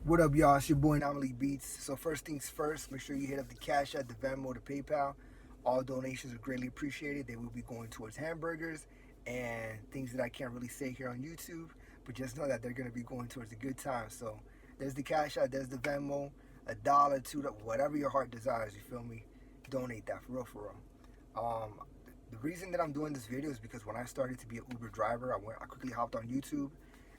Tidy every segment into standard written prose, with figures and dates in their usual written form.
What up, y'all? It's your boy Anomaly Beats. So first things first, make sure you hit up the Cash App, the Venmo, the PayPal. All donations are greatly appreciated. They will be going towards hamburgers and things that I can't really say here on YouTube, but just know that they're going to be going towards a good time. So there's the Cash App, there's the Venmo, a dollar, $2, whatever your heart desires. You feel me? Donate that for real, for real. The reason that I'm doing this video is because when I started to be an Uber driver, I quickly hopped on YouTube,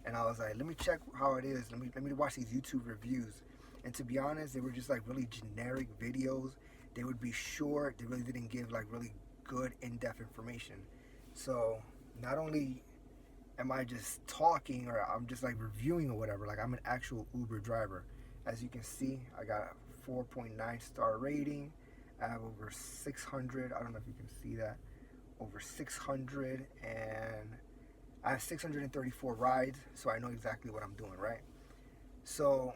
and I was like, let me check how it is. Let me watch these YouTube reviews. And to be honest, they were just like really generic videos. They would be short. They really didn't give like really good in-depth information. So not only am I just talking or I'm just like reviewing or whatever, like I'm an actual Uber driver. As you can see, I got a 4.9 star rating. I have over 600. I don't know if you can see that. Over 600, and I have 634 rides, so I know exactly what I'm doing, right? So,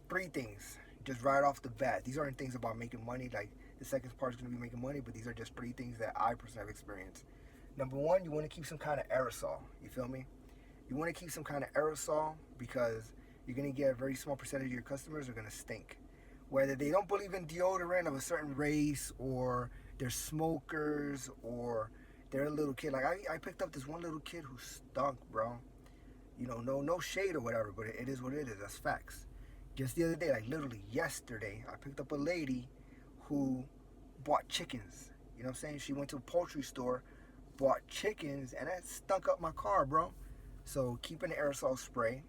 three things, just right off the bat. These aren't things about making money, like the second part is going to be making money, but these are just three things that I personally have experienced. Number one, you want to keep some kind of aerosol, you feel me? You want to keep some kind of aerosol because you're going to get a very small percentage of your customers are going to stink. Whether they don't believe in deodorant of a certain race, or they're smokers, or they're a little kid. Like I picked up this one little kid who stunk, bro. You know, no shade or whatever, but it is what it is. That's facts. Just the other day, like literally yesterday, I picked up a lady who bought chickens. You know what I'm saying? She went to a poultry store, bought chickens, and that stunk up my car, bro. So keep an aerosol spray.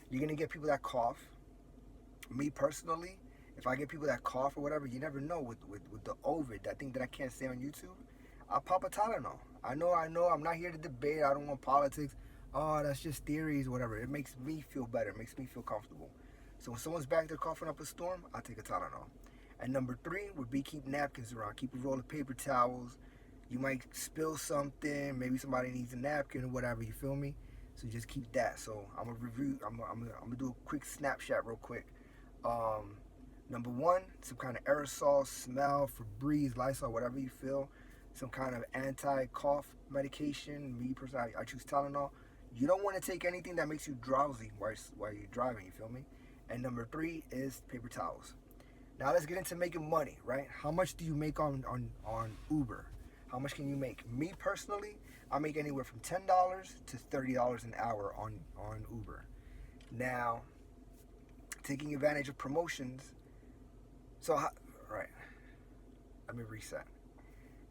You're gonna get people that cough. Me personally, if I get people that cough or whatever, you never know with the Ovid, that thing that I can't say on YouTube. I'll pop a Tylenol. I know. I'm not here to debate. I don't want politics. Oh, that's just theories, whatever. It makes me feel better. It makes me feel comfortable. So when someone's back there coughing up a storm, I'll take a Tylenol. And number three would be keep napkins around. Keep a roll of paper towels. You might spill something. Maybe somebody needs a napkin or whatever. You feel me? So just keep that. So I'm gonna review. I'm gonna do a quick snapshot real quick. Um, Number one, some kind of aerosol, smell, Febreze, Lysol, whatever you feel. Some kind of anti-cough medication. Me personally, I choose Tylenol. You don't want to take anything that makes you drowsy while you're driving. You feel me? And number three is paper towels. Now let's get into making money, right? How much do you make on Uber? How much can you make? Me personally, I make anywhere from $10 to $30 an hour on Uber. Now, taking advantage of promotions. So, right, let me reset.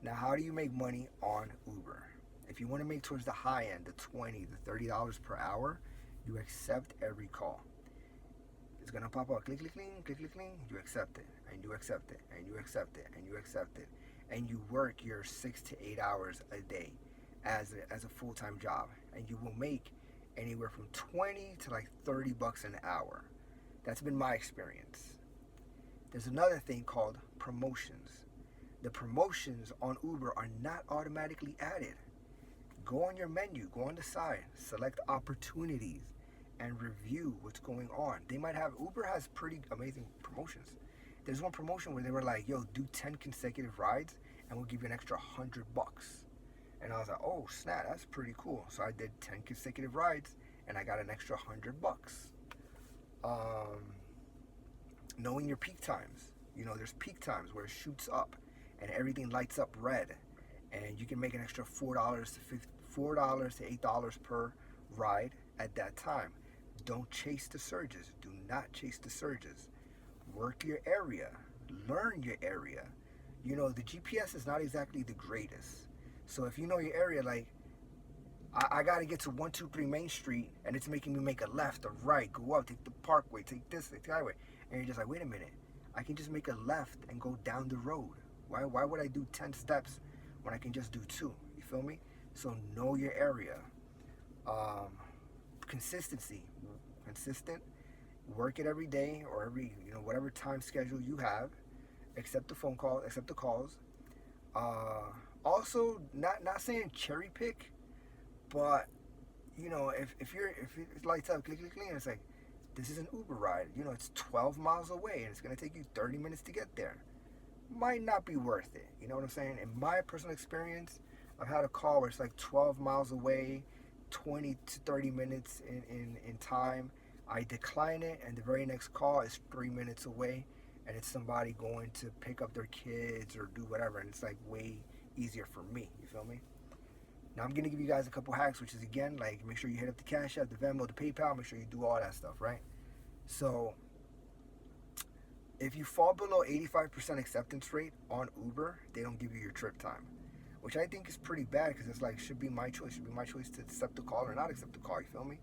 Now, how do you make money on Uber? If you want to make towards the high end, the $20, the $30 per hour, you accept every call. It's gonna pop up, click, click, click, click, click, click. You accept it, and you accept it, and you accept it, and you accept it, and you work your 6 to 8 hours a day as a full-time job, and you will make anywhere from 20 to like $30 an hour. That's been my experience. There's another thing called promotions. The promotions on Uber are not automatically added. Go on your menu, go on the side, select opportunities, and review what's going on. They might have, Uber has pretty amazing promotions. There's one promotion where they were like, yo, do 10 consecutive rides and we'll give you an extra $100. And I was like, oh snap, that's pretty cool. So I did 10 consecutive rides and I got an extra $100. Knowing your peak times. You know, there's peak times where it shoots up and everything lights up red, and you can make an extra $4 to $8 per ride at that time. Don't chase the surges. Do not chase the surges. Work your area. Learn your area. You know, the GPS is not exactly the greatest. So if you know your area, like I got to get to 123 Main Street and it's making me make a left, a right, go up, take the parkway, take this, take the highway. And you're just like, wait a minute, I can just make a left and go down the road. Why would I do 10 steps when I can just do 2? You feel me? So know your area. Consistency. Consistent. Work it every day or every, whatever time schedule you have. Accept the phone call, accept the calls. Also, not saying cherry pick, but if it lights up, click, click, click, and it's like, this is an Uber ride. It's 12 miles away and it's gonna take you 30 minutes to get there. Might not be worth it. You know what I'm saying? In my personal experience, I've had a call where it's like 12 miles away, 20 to 30 minutes in time. I decline it, and the very next call is 3 minutes away, and it's somebody going to pick up their kids or do whatever, and it's like way easier for me. You feel me? Now I'm gonna give you guys a couple hacks, which is again like make sure you hit up the Cash App, the Venmo, the PayPal. Make sure you do all that stuff, right? So if you fall below 85% acceptance rate on Uber, they don't give you your trip time, which I think is pretty bad because it's like should be my choice. Should be my choice to accept the call or not accept the call. You feel me?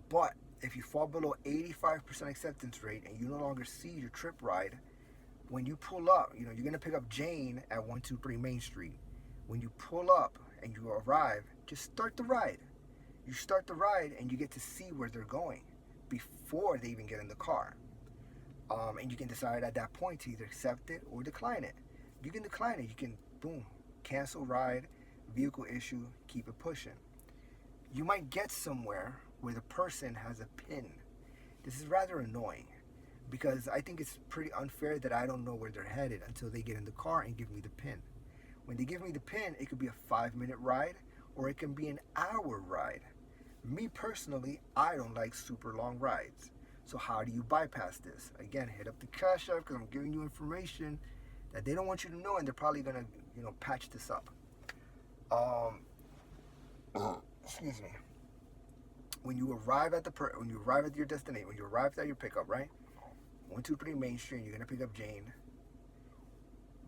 But if you fall below 85% acceptance rate and you no longer see your trip ride, when you pull up, you're gonna pick up Jane at 123 Main Street. When you pull up and you arrive, just start the ride. You start the ride and you get to see where they're going before they even get in the car. And you can decide at that point to either accept it or decline it. You can decline it. You can, boom, cancel ride, vehicle issue, keep it pushing. You might get somewhere where the person has a PIN. This is rather annoying because I think it's pretty unfair that I don't know where they're headed until they get in the car and give me the PIN. When they give me the PIN, it could be a 5-minute ride or it can be an hour ride. Me personally, I don't like super long rides. So how do you bypass this? Again, hit up the Cash App because I'm giving you information that they don't want you to know, and they're probably gonna, patch this up. Excuse me. When you arrive at your destination, when you arrive at your pickup, right? 123 Main Street, you're gonna pick up Jane.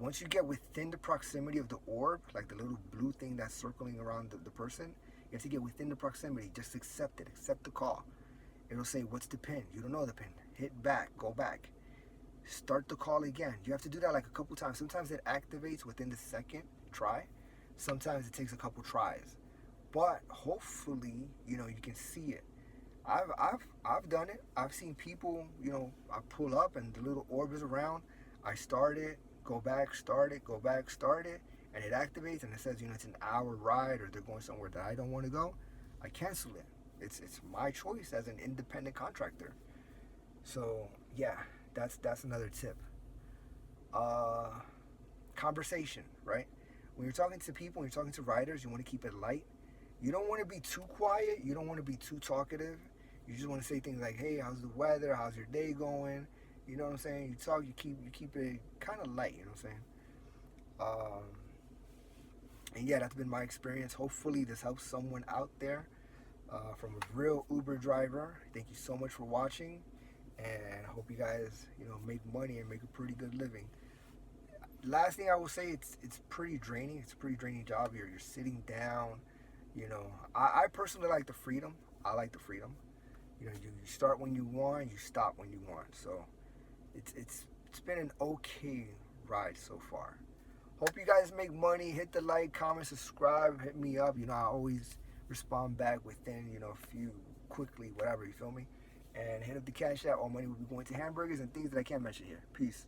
Once you get within the proximity of the orb, like the little blue thing that's circling around the person, you have to get within the proximity. Just accept it. Accept the call. It'll say, what's the PIN? You don't know the PIN. Hit back. Go back. Start the call again. You have to do that like a couple times. Sometimes it activates within the second try. Sometimes it takes a couple tries. But hopefully, you can see it. I've done it. I've seen people, I pull up and the little orb is around. I start it, go back, start it, go back, start it, and it activates and it says, it's an hour ride or they're going somewhere that I don't want to go. I cancel it. It's my choice as an independent contractor. So yeah, that's another tip. Conversation, right? When you're talking to people, when you're talking to riders, you want to keep it light. You don't want to be too quiet. You don't want to be too talkative. You just want to say things like, "Hey, how's the weather? How's your day going?" You know what I'm saying? You talk. You keep it kind of light. You know what I'm saying? And yeah, that's been my experience. Hopefully, this helps someone out there. From a real Uber driver. Thank you so much for watching, and I hope you guys, make money and make a pretty good living. Last thing I will say, it's pretty draining. It's a pretty draining job. You're sitting down. I personally like the freedom. I like the freedom. You start when you want, you stop when you want. So it's been an okay ride so far. Hope you guys make money. Hit the like, comment, subscribe, hit me up. I always respond back within, a few, quickly, whatever, you feel me? And hit up the Cash App. All money will be going to hamburgers and things that I can't mention here. Peace.